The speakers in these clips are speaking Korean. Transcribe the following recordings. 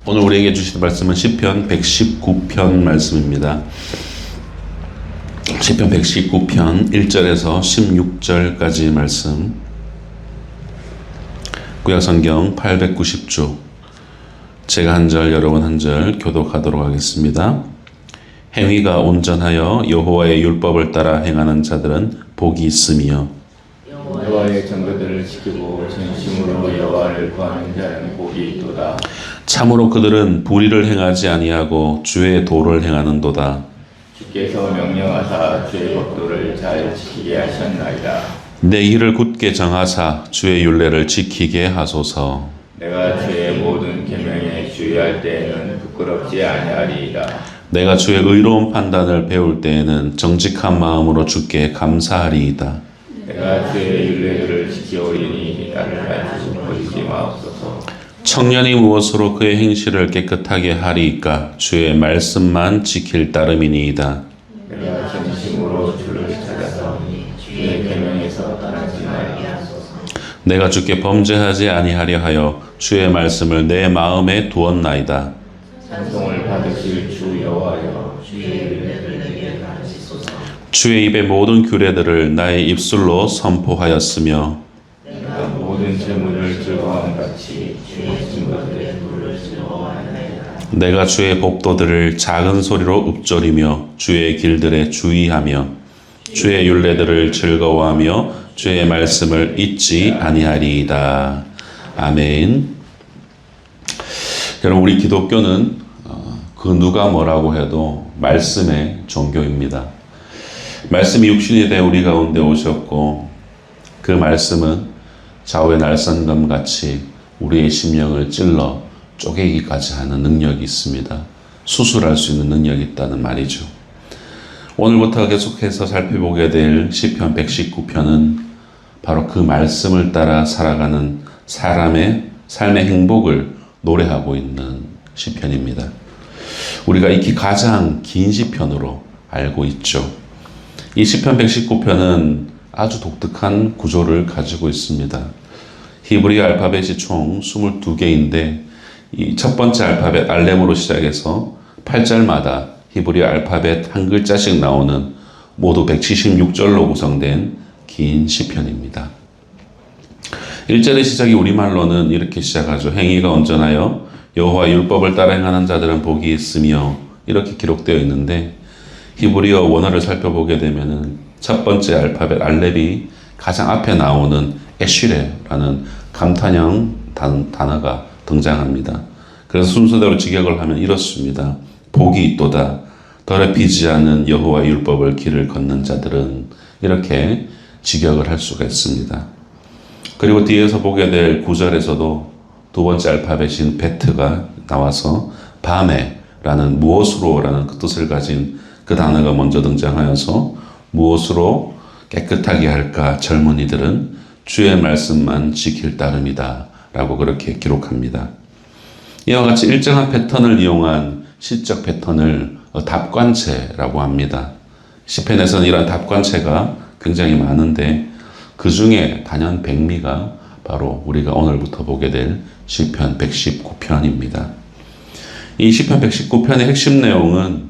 오늘 우리에게 주신 말씀은 시편 119편 말씀입니다. 시편 119편 1절에서 16절까지 말씀, 구약성경 890조, 제가 한 절 여러분 한 절 교독하도록 하겠습니다. 행위가 온전하여 여호와의 율법을 따라 행하는 자들은 복이 있으며 여호와의 정거들을 지키고 진심으로 여호와를 구하는 자는 복이 있도다. 참으로 그들은 불의를 행하지 아니하고 주의 도를 행하는도다. 주께서 명령하사 주의 법도를 잘 지키게 하셨나이다. 내 길을 굳게 정하사 주의 율례를 지키게 하소서. 내가 주의 모든 계명에 주의할 때에는 부끄럽지 아니하리이다. 내가 주의 의로운 판단을 배울 때에는 정직한 마음으로 주께 감사하리이다. 내가 주의 율례들을 지키오리니 나를 알지 버리지 마옵소서. 청년이 무엇으로 그의 행실을 깨끗하게 하리이까? 주의 말씀만 지킬 따름이니이다. 내가 진심으로 주를 찾아서 주의 계명에서 떠나지 말리옵소서. 내가 주께 범죄하지 아니하려 하여 주의 말씀을 내 마음에 두었나이다. 찬송을 받으실 주 여호와여, 주의 율례를 내게 가르치소서. 주의 입의 모든 규례들을 나의 입술로 선포하였으며 내가 모든 재물을 즐거움같이 주의 증거들의 물을 즐거워하나이다. 내가 주의 법도들을 작은 소리로 읊조리며 주의 길들에 주의하며 주의 율례들을 즐거워하며 주의 말씀을 잊지 아니하리이다. 아멘. 여러분, 우리 기독교는 그 누가 뭐라고 해도 말씀의 종교입니다. 말씀이 육신이 되어 우리 가운데 오셨고 그 말씀은 좌우의 날선검 같이 우리의 심령을 찔러 쪼개기까지 하는 능력이 있습니다. 수술할 수 있는 능력이 있다는 말이죠. 오늘부터 계속해서 살펴보게 될 시편 119편은 바로 그 말씀을 따라 살아가는 사람의 삶의 행복을 노래하고 있는 시편입니다. 우리가 익히 가장 긴 시편으로 알고 있죠. 이 시편 119편은 아주 독특한 구조를 가지고 있습니다. 히브리 알파벳이 총 22개인데 이 첫 번째 알파벳 알렘으로 시작해서 8절마다 히브리 알파벳 한 글자씩 나오는 모두 176절로 구성된 긴 시편입니다. 1절의 시작이 우리말로는 이렇게 시작하죠. 행위가 온전하여 여호와 율법을 따라 행하는 자들은 복이 있으며, 이렇게 기록되어 있는데 히브리어 원어를 살펴보게 되면은 첫 번째 알파벳 알렙이 가장 앞에 나오는 에쉬레라는 감탄형 단어가 등장합니다. 그래서 순서대로 직역을 하면 이렇습니다. 복이 있도다. 더럽히지 않은 여호와 율법을 길을 걷는 자들은, 이렇게 직역을 할 수가 있습니다. 그리고 뒤에서 보게 될 9절에서도 두 번째 알파벳인 베트가 나와서 바메라는 무엇으로라는 그 뜻을 가진 그 단어가 먼저 등장하여서 무엇으로 깨끗하게 할까? 젊은이들은 주의 말씀만 지킬 따름이다 라고 그렇게 기록합니다. 이와 같이 일정한 패턴을 이용한 시적 패턴을 답관체라고 합니다. 시편에서는 이런 답관체가 굉장히 많은데 그 중에 단연 백미가 바로 우리가 오늘부터 보게 될 시편 119편입니다. 이 시편 119편의 핵심 내용은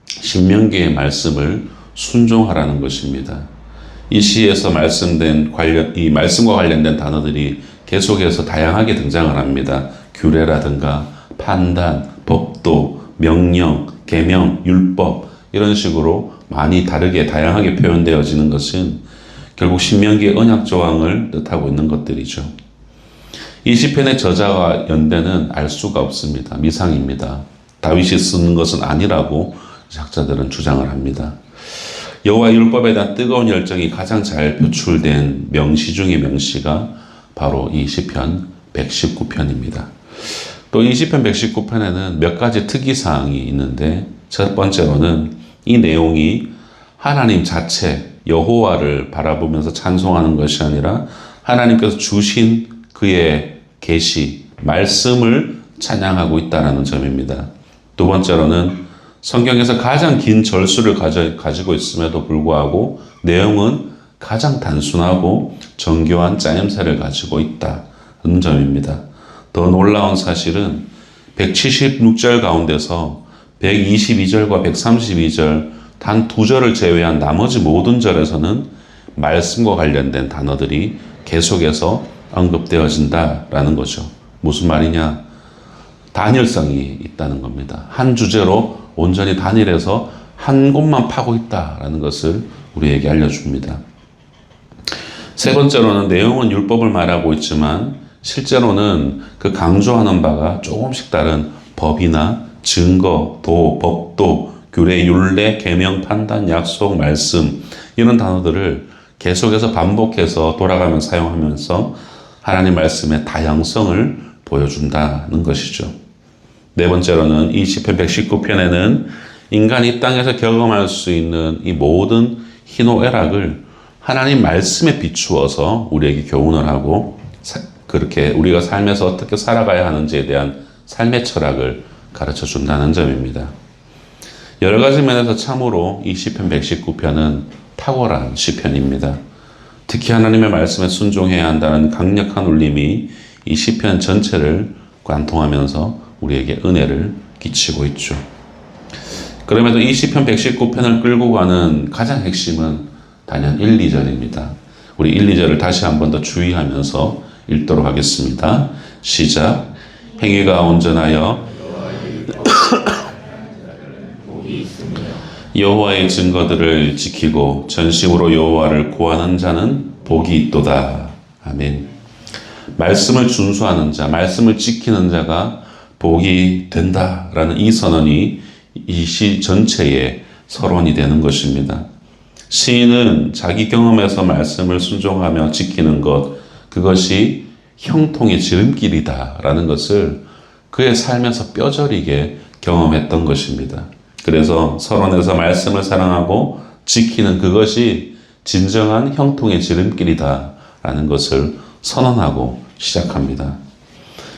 신명기의 말씀을 순종하라는 것입니다. 이 시에서 말씀된 이 말씀과 관련된 단어들이 계속해서 다양하게 등장을 합니다. 규례라든가 판단, 법도, 명령, 계명, 율법, 이런 식으로 많이 다르게 다양하게 표현되어지는 것은 결국 신명기의 언약 조항을 뜻하고 있는 것들이죠. 이 시편의 저자와 연대는 알 수가 없습니다. 미상입니다. 다윗이 쓰는 것은 아니라고 학자들은 주장을 합니다. 여호와 율법에 대한 뜨거운 열정이 가장 잘 표출된 명시 중의 명시가 바로 이 시편 119편입니다. 또 이 시편 119편에는 몇 가지 특이사항이 있는데, 첫 번째로는 이 내용이 하나님 자체 여호와를 바라보면서 찬송하는 것이 아니라 하나님께서 주신 그의 계시, 말씀을 찬양하고 있다는 점입니다. 두 번째로는 성경에서 가장 긴 절수를 가지고 있음에도 불구하고 내용은 가장 단순하고 정교한 짜임새를 가지고 있다는 점입니다. 더 놀라운 사실은 176절 가운데서 122절과 132절 단 2절을 제외한 나머지 모든 절에서는 말씀과 관련된 단어들이 계속해서 언급되어진다라는 거죠. 무슨 말이냐? 단일성이 있다는 겁니다. 한 주제로 온전히 단일해서 한 곳만 파고 있다라는 것을 우리에게 알려줍니다. 세 번째로는 내용은 율법을 말하고 있지만 실제로는 그 강조하는 바가 조금씩 다른 법이나 증거, 도, 법도, 규례, 율례, 계명, 판단, 약속, 말씀 이런 단어들을 계속해서 반복해서 돌아가며 사용하면서 하나님 말씀의 다양성을 보여준다는 것이죠. 네 번째로는 이 시편 119편에는 인간이 이 땅에서 경험할 수 있는 이 모든 희노애락을 하나님 말씀에 비추어서 우리에게 교훈을 하고 그렇게 우리가 삶에서 어떻게 살아가야 하는지에 대한 삶의 철학을 가르쳐 준다는 점입니다. 여러 가지 면에서 참으로 이 시편 119편은 탁월한 시편입니다. 특히 하나님의 말씀에 순종해야 한다는 강력한 울림이 이 시편 전체를 관통하면서 우리에게 은혜를 끼치고 있죠. 그럼에도 이 시편 119편을 끌고 가는 가장 핵심은 단연 1, 2절입니다. 우리 1, 2절을 다시 한 번 더 주의하면서 읽도록 하겠습니다. 시작. 행위가 온전하여 여호와의 증거들을 지키고 전심으로 여호와를 구하는 자는 복이 있도다. 아멘. 말씀을 준수하는 자, 말씀을 지키는 자가 복이 된다라는 이 선언이 이 시 전체의 서론이 되는 것입니다. 시인은 자기 경험에서 말씀을 순종하며 지키는 것, 그것이 형통의 지름길이다라는 것을 그의 삶에서 뼈저리게 경험했던 것입니다. 그래서 서론에서 말씀을 사랑하고 지키는 그것이 진정한 형통의 지름길이다라는 것을 선언하고 시작합니다.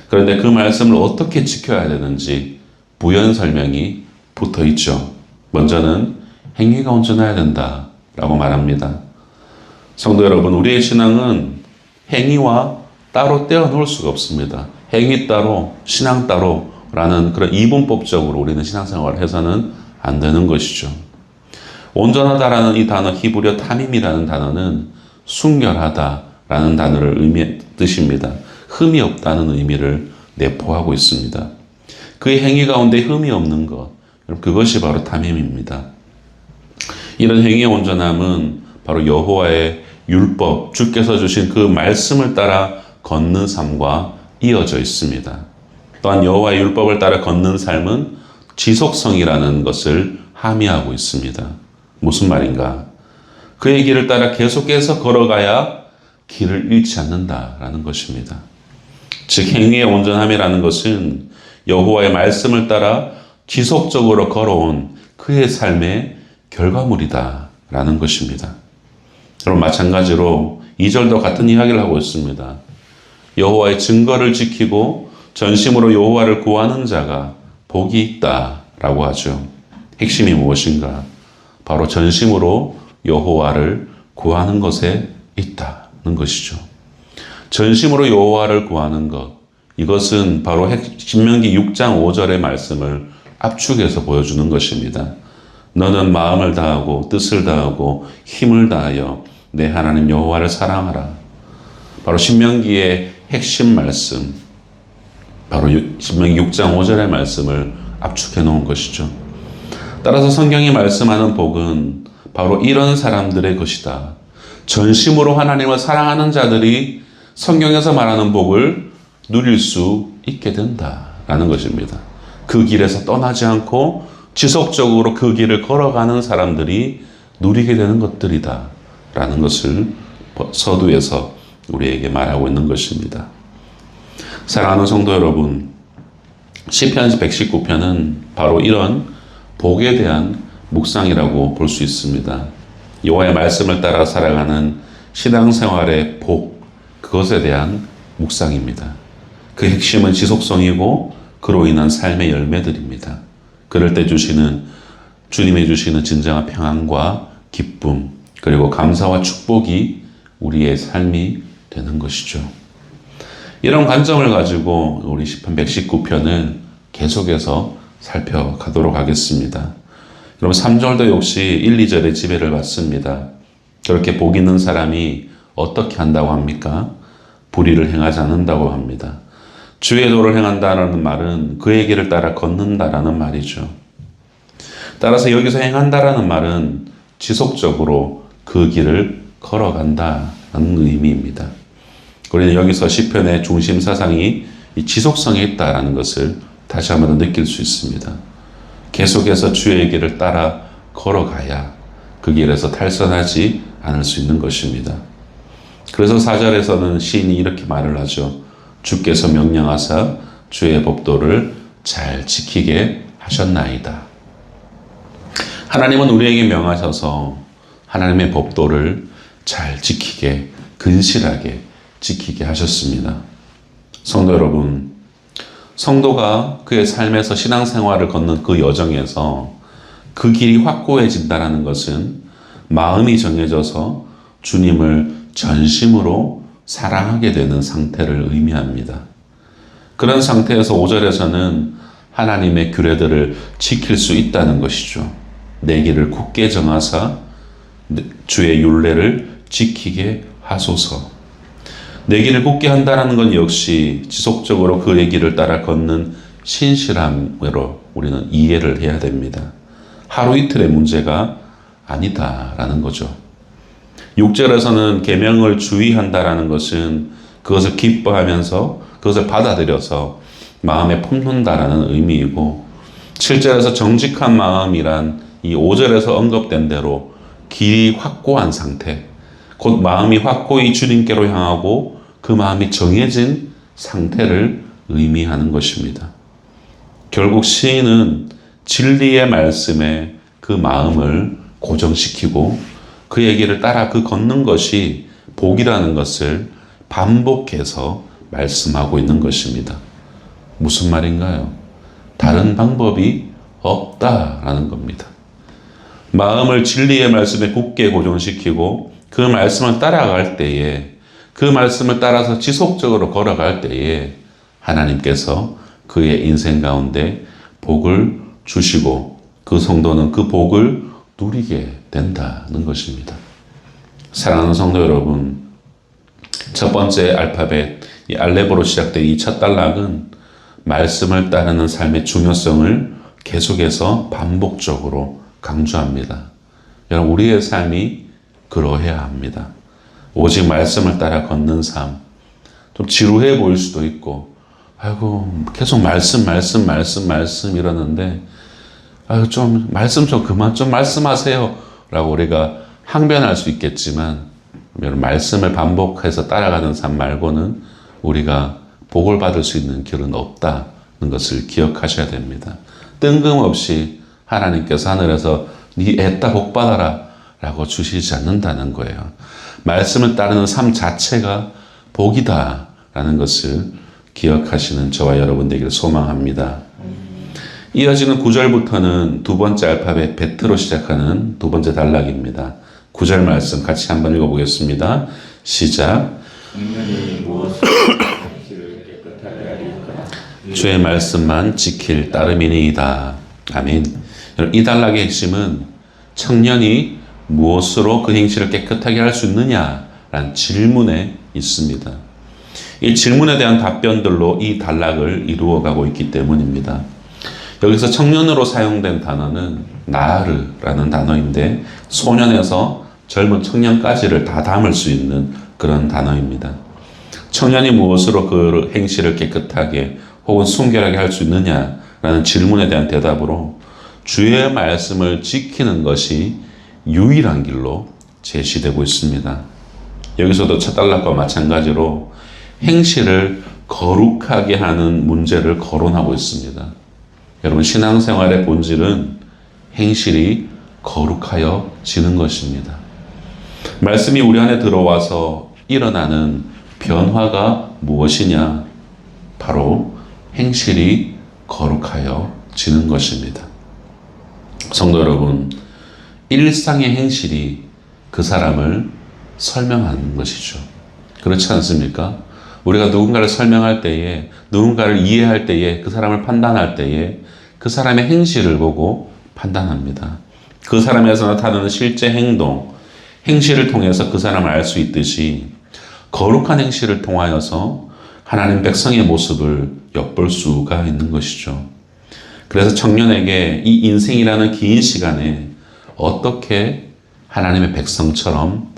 그런데 그 말씀을 어떻게 지켜야 되는지 부연 설명이 붙어 있죠. 먼저는 행위가 온전해야 된다라고 말합니다. 성도 여러분, 우리의 신앙은 행위와 따로 떼어놓을 수가 없습니다. 행위 따로, 신앙 따로라는 그런 이분법적으로 우리는 신앙생활을 해서는 안 되는 것이죠. 온전하다라는 이 단어, 히브리어 타밈이라는 단어는 순결하다라는 단어를 뜻입니다. 흠이 없다는 의미를 내포하고 있습니다. 그의 행위 가운데 흠이 없는 것, 그것이 바로 타밈입니다. 이런 행위의 온전함은 바로 여호와의 율법, 주께서 주신 그 말씀을 따라 걷는 삶과 이어져 있습니다. 또한 여호와의 율법을 따라 걷는 삶은 지속성이라는 것을 함의하고 있습니다. 무슨 말인가? 그의 길을 따라 계속해서 걸어가야 길을 잃지 않는다라는 것입니다. 즉 행위의 온전함이라는 것은 여호와의 말씀을 따라 지속적으로 걸어온 그의 삶의 결과물이다라는 것입니다. 여러분, 마찬가지로 2절도 같은 이야기를 하고 있습니다. 여호와의 증거를 지키고 전심으로 여호와를 구하는 자가 복이 있다라고 하죠. 핵심이 무엇인가? 바로 전심으로 여호와를 구하는 것에 있다는 것이죠. 전심으로 여호와를 구하는 것, 이것은 바로 신명기 6장 5절의 말씀을 압축해서 보여주는 것입니다. 너는 마음을 다하고 뜻을 다하고 힘을 다하여 내 하나님 여호와를 사랑하라. 바로 신명기의 핵심 말씀, 바로 신명기 6장 5절의 말씀을 압축해 놓은 것이죠. 따라서 성경이 말씀하는 복은 바로 이런 사람들의 것이다. 전심으로 하나님을 사랑하는 자들이 성경에서 말하는 복을 누릴 수 있게 된다라는 것입니다. 그 길에서 떠나지 않고 지속적으로 그 길을 걸어가는 사람들이 누리게 되는 것들이다 라는 것을 서두에서 우리에게 말하고 있는 것입니다. 사랑하는 성도 여러분, 시편 119편은 바로 이런 복에 대한 묵상이라고 볼 수 있습니다. 여호와의 말씀을 따라 살아가는 신앙생활의 복, 그것에 대한 묵상입니다. 그 핵심은 지속성이고 그로 인한 삶의 열매들입니다. 그럴 때 주님이 주시는 진정한 평안과 기쁨, 그리고 감사와 축복이 우리의 삶이 되는 것이죠. 이런 관점을 가지고 우리 시편 119편을 계속해서 살펴가도록 하겠습니다. 여러분 3절도 역시 1, 2절의 지배를 받습니다. 그렇게 복 있는 사람이 어떻게 한다고 합니까? 불의를 행하지 않는다고 합니다. 주의 도를 행한다는 말은 그의 길을 따라 걷는다라는 말이죠. 따라서 여기서 행한다라는 말은 지속적으로 그 길을 걸어간다는 의미입니다. 우리는 여기서 시편의 중심 사상이 이 지속성에 있다라는 것을 다시 한번 느낄 수 있습니다. 계속해서 주의 길을 따라 걸어가야 그 길에서 탈선하지 않을 수 있는 것입니다. 그래서 4절에서는 시인이 이렇게 말을 하죠. 주께서 명령하사 주의 법도를 잘 지키게 하셨나이다. 하나님은 우리에게 명하셔서 하나님의 법도를 잘 지키게, 근실하게 지키게 하셨습니다. 성도 여러분, 성도가 그의 삶에서 신앙생활을 걷는 그 여정에서 그 길이 확고해진다는 것은 마음이 정해져서 주님을 전심으로 사랑하게 되는 상태를 의미합니다. 그런 상태에서 5절에서는 하나님의 규례들을 지킬 수 있다는 것이죠. 내 길을 굳게 정하사 주의 율례를 지키게 하소서. 내 길을 굳게 한다는 건 역시 지속적으로 그의 길을 따라 걷는 신실함으로 우리는 이해를 해야 됩니다. 하루 이틀의 문제가 아니다라는 거죠. 6절에서는 계명을 주의한다라는 것은 그것을 기뻐하면서 그것을 받아들여서 마음에 품는다라는 의미이고, 7절에서 정직한 마음이란 이 5절에서 언급된 대로 길이 확고한 상태, 곧 마음이 확고히 주님께로 향하고 그 마음이 정해진 상태를 의미하는 것입니다. 결국 시인은 진리의 말씀에 그 마음을 고정시키고 그의 길을 따라 그 걷는 것이 복이라는 것을 반복해서 말씀하고 있는 것입니다. 무슨 말인가요? 다른 방법이 없다라는 겁니다. 마음을 진리의 말씀에 굳게 고정시키고 그 말씀을 따라갈 때에, 그 말씀을 따라서 지속적으로 걸어갈 때에 하나님께서 그의 인생 가운데 복을 주시고 그 성도는 그 복을 누리게 된다는 것입니다. 사랑하는 성도 여러분, 첫 번째 알파벳, 이 알렙으로 시작된 이 첫 단락은 말씀을 따르는 삶의 중요성을 계속해서 반복적으로 강조합니다. 여러분, 우리의 삶이 그러해야 합니다. 오직 말씀을 따라 걷는 삶. 좀 지루해 보일 수도 있고, 아이고, 계속 말씀 이러는데, 아유, 좀, 말씀 좀 그만 좀 말씀하세요. 라고 우리가 항변할 수 있겠지만, 말씀을 반복해서 따라가는 삶 말고는 우리가 복을 받을 수 있는 길은 없다는 것을 기억하셔야 됩니다. 뜬금없이 하나님께서 하늘에서 네 애따 복 받아라 라고 주시지 않는다는 거예요. 말씀을 따르는 삶 자체가 복이다 라는 것을 기억하시는 저와 여러분 되기를 소망합니다. 이어지는 9절부터는 두 번째 알파벳 베트로 시작하는 두 번째 단락입니다. 9절 말씀 같이 한번 읽어보겠습니다. 시작. 주의 말씀만 지킬 따름이니이다. 아멘. 이 단락의 핵심은 청년이 무엇으로 그 행실을 깨끗하게 할 수 있느냐라는 질문에 있습니다. 이 질문에 대한 답변들로 이 단락을 이루어가고 있기 때문입니다. 여기서 청년으로 사용된 단어는 나르라는 단어인데 소년에서 젊은 청년까지를 다 담을 수 있는 그런 단어입니다. 청년이 무엇으로 그 행실을 깨끗하게 혹은 순결하게 할 수 있느냐라는 질문에 대한 대답으로 주의 말씀을 지키는 것이 유일한 길로 제시되고 있습니다. 여기서도 첫 단락과 마찬가지로 행실을 거룩하게 하는 문제를 거론하고 있습니다. 여러분, 신앙생활의 본질은 행실이 거룩하여지는 것입니다. 말씀이 우리 안에 들어와서 일어나는 변화가 무엇이냐? 바로 행실이 거룩하여지는 것입니다. 성도 여러분, 일상의 행실이 그 사람을 설명하는 것이죠. 그렇지 않습니까? 우리가 누군가를 설명할 때에, 누군가를 이해할 때에, 그 사람을 판단할 때에 그 사람의 행실을 보고 판단합니다. 그 사람에서 나타나는 실제 행동, 행실을 통해서 그 사람을 알 수 있듯이 거룩한 행실을 통하여서 하나님 백성의 모습을 엿볼 수가 있는 것이죠. 그래서 청년에게 이 인생이라는 긴 시간에 어떻게 하나님의 백성처럼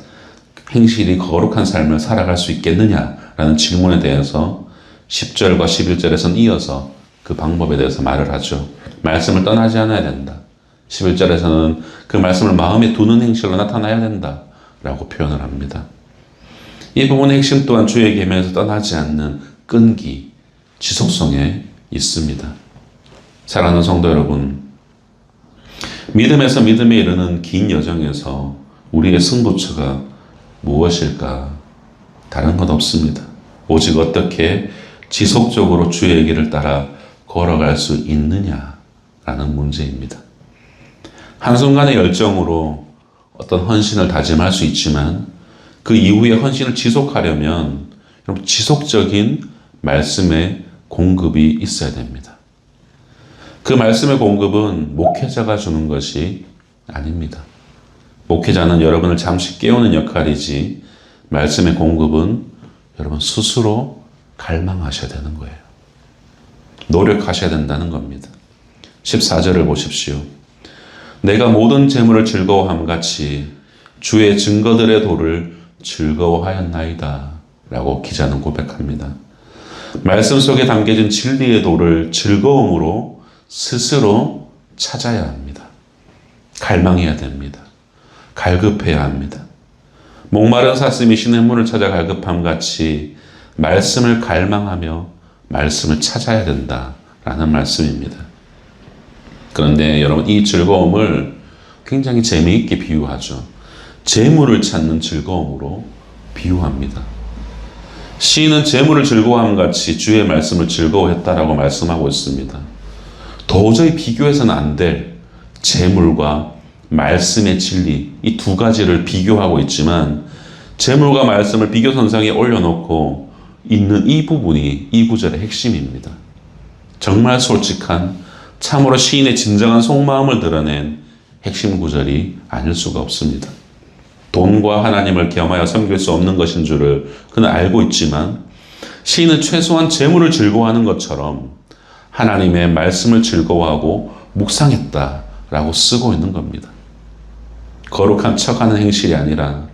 행실이 거룩한 삶을 살아갈 수 있겠느냐라는 질문에 대해서 10절과 11절에서는 이어서 그 방법에 대해서 말을 하죠. 말씀을 떠나지 않아야 된다. 11절에서는 그 말씀을 마음에 두는 행실로 나타나야 된다 라고 표현을 합니다. 이 부분의 핵심 또한 주의 계명에서 떠나지 않는 끈기, 지속성에 있습니다. 사랑하는 성도 여러분, 믿음에서 믿음에 이르는 긴 여정에서 우리의 승부처가 무엇일까? 다른 것 없습니다. 오직 어떻게 지속적으로 주의 길을 따라 걸어갈 수 있느냐라는 문제입니다. 한순간의 열정으로 어떤 헌신을 다짐할 수 있지만 그 이후에 헌신을 지속하려면 지속적인 말씀의 공급이 있어야 됩니다. 그 말씀의 공급은 목회자가 주는 것이 아닙니다. 목회자는 여러분을 잠시 깨우는 역할이지 말씀의 공급은 여러분 스스로 갈망하셔야 되는 거예요. 노력하셔야 된다는 겁니다. 14절을 보십시오. 내가 모든 재물을 즐거워함 같이 주의 증거들의 도를 즐거워하였나이다 라고 기자는 고백합니다. 말씀 속에 담겨진 진리의 도를 즐거움으로 스스로 찾아야 합니다. 갈망해야 됩니다. 갈급해야 합니다. 목마른 사슴이 시냇물을 찾아 갈급함 같이 말씀을 갈망하며 말씀을 찾아야 된다라는 말씀입니다. 그런데 여러분 이 즐거움을 굉장히 재미있게 비유하죠. 재물을 찾는 즐거움으로 비유합니다. 시인은 재물을 즐거워함 같이 주의 말씀을 즐거워했다라고 말씀하고 있습니다. 도저히 비교해서는 안 될 재물과 말씀의 진리, 이 두 가지를 비교하고 있지만 재물과 말씀을 비교선상에 올려놓고 있는 이 부분이 이 구절의 핵심입니다. 정말 솔직한, 참으로 시인의 진정한 속마음을 드러낸 핵심 구절이 아닐 수가 없습니다. 돈과 하나님을 겸하여 섬길 수 없는 것인 줄을 그는 알고 있지만 시인은 최소한 재물을 즐거워하는 것처럼 하나님의 말씀을 즐거워하고 묵상했다라고 쓰고 있는 겁니다. 거룩한 척하는 행실이 아니라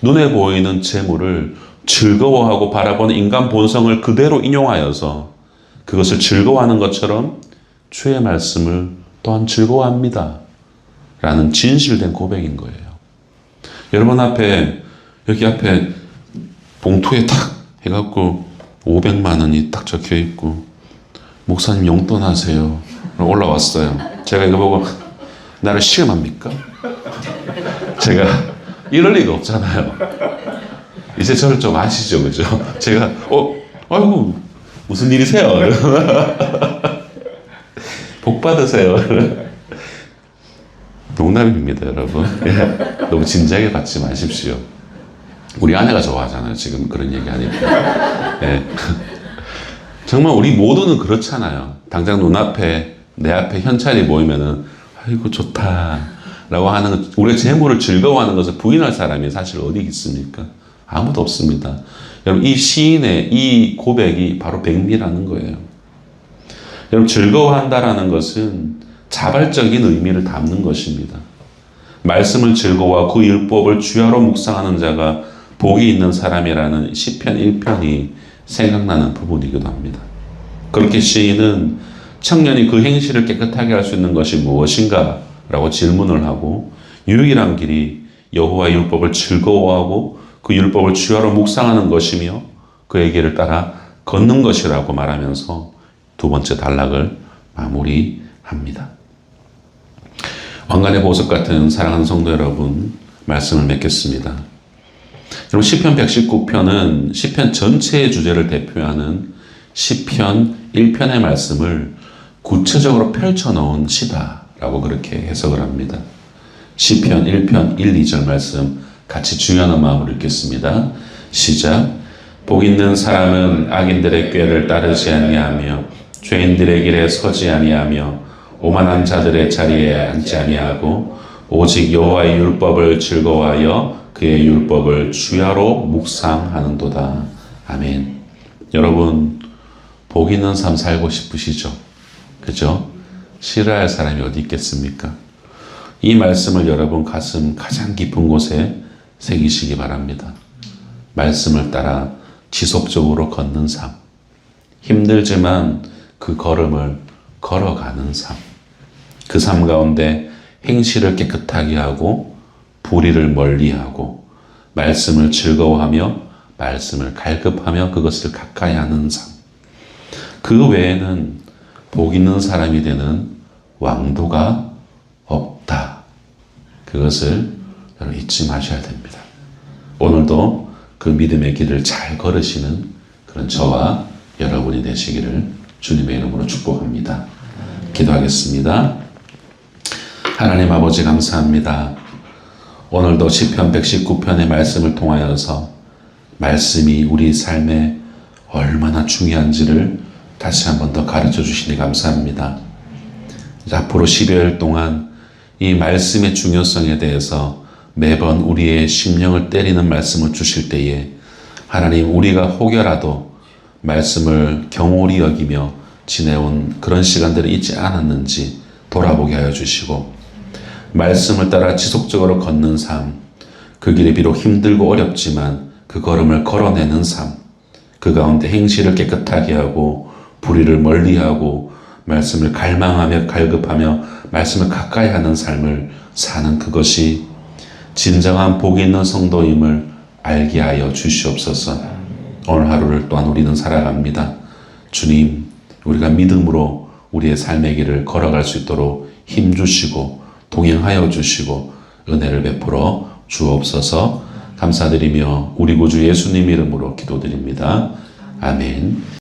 눈에 보이는 재물을 즐거워하고 바라보는 인간 본성을 그대로 인용하여서 그것을 즐거워하는 것처럼 주의 말씀을 또한 즐거워합니다. 라는 진실된 고백인 거예요. 여러분 앞에, 여기 앞에 봉투에 딱 해갖고 500만 원이 딱 적혀 있고 목사님 용돈 하세요. 올라왔어요. 제가 이거 보고 나를 시험합니까? 제가 이럴 리가 없잖아요. 이제 저를 좀 아시죠, 그죠? 제가 아이고 무슨 일이세요? 복 받으세요. 농담입니다, 여러분. 너무 진지하게 받지 마십시오. 우리 아내가 좋아하잖아요. 지금 그런 얘기 하니까. 정말 우리 모두는 그렇잖아요. 당장 눈앞에 내 앞에 현찰이 모이면은 아이고 좋다 라고 하는, 우리가 재물을 즐거워하는 것을 부인할 사람이 사실 어디 있습니까? 아무도 없습니다. 여러분 이 시인의 이 고백이 바로 백미라는 거예요. 여러분 즐거워한다라는 것은 자발적인 의미를 담는 것입니다. 말씀을 즐거워하고 그 율법을 주야로 묵상하는 자가 복이 있는 사람이라는 시편 1편이 생각나는 부분이기도 합니다. 그렇게 시인은 청년이 그 행실을 깨끗하게 할 수 있는 것이 무엇인가 라고 질문을 하고 유일한 길이 여호와의 율법을 즐거워하고 그 율법을 주야로 묵상하는 것이며 그의 길을 따라 걷는 것이라고 말하면서 두 번째 단락을 마무리합니다. 왕관의 보석 같은 사랑하는 성도 여러분, 말씀을 맺겠습니다. 여러분 시편 119편은 시편 전체의 주제를 대표하는 시편 1편의 말씀을 구체적으로 펼쳐놓은 시다라고 그렇게 해석을 합니다. 시편 1편 1, 2절 말씀 같이 주의하는 마음으로 읽겠습니다. 시작. 복 있는 사람은 악인들의 꾀를 따르지 아니하며 죄인들의 길에 서지 아니하며 오만한 자들의 자리에 앉지 아니하고 오직 여호와의 율법을 즐거워하여 그의 율법을 주야로 묵상하는도다. 아멘. 여러분, 복 있는 삶 살고 싶으시죠? 그죠? 싫어할 사람이 어디 있겠습니까? 이 말씀을 여러분 가슴 가장 깊은 곳에 새기시기 바랍니다. 말씀을 따라 지속적으로 걷는 삶. 힘들지만 그 걸음을 걸어가는 삶. 그 삶 가운데 행실을 깨끗하게 하고 불의를 멀리하고 말씀을 즐거워하며 말씀을 갈급하며 그것을 가까이 하는 삶. 그 외에는 복 있는 사람이 되는 왕도가 없다. 그것을 여러분 잊지 마셔야 됩니다. 오늘도 그 믿음의 길을 잘 걸으시는 그런 저와 여러분이 되시기를 주님의 이름으로 축복합니다. 기도하겠습니다. 하나님 아버지 감사합니다. 오늘도 시편 119편의 말씀을 통하여서 말씀이 우리 삶에 얼마나 중요한지를 다시 한 번 더 가르쳐 주시니 감사합니다. 앞으로 12월 동안 이 말씀의 중요성에 대해서 매번 우리의 심령을 때리는 말씀을 주실 때에 하나님 우리가 혹여라도 말씀을 경홀히 여기며 지내온 그런 시간들을 잊지 않았는지 돌아보게 하여 주시고 말씀을 따라 지속적으로 걷는 삶, 그 길이 비록 힘들고 어렵지만 그 걸음을 걸어내는 삶, 그 가운데 행실을 깨끗하게 하고 불의를 멀리하고 말씀을 갈망하며 갈급하며 말씀을 가까이 하는 삶을 사는 그것이 진정한 복이 있는 성도임을 알게 하여 주시옵소서. 오늘 하루를 또한 우리는 살아갑니다. 주님, 우리가 믿음으로 우리의 삶의 길을 걸어갈 수 있도록 힘주시고 동행하여 주시고 은혜를 베풀어 주옵소서. 감사드리며 우리 구주 예수님 이름으로 기도드립니다. 아멘.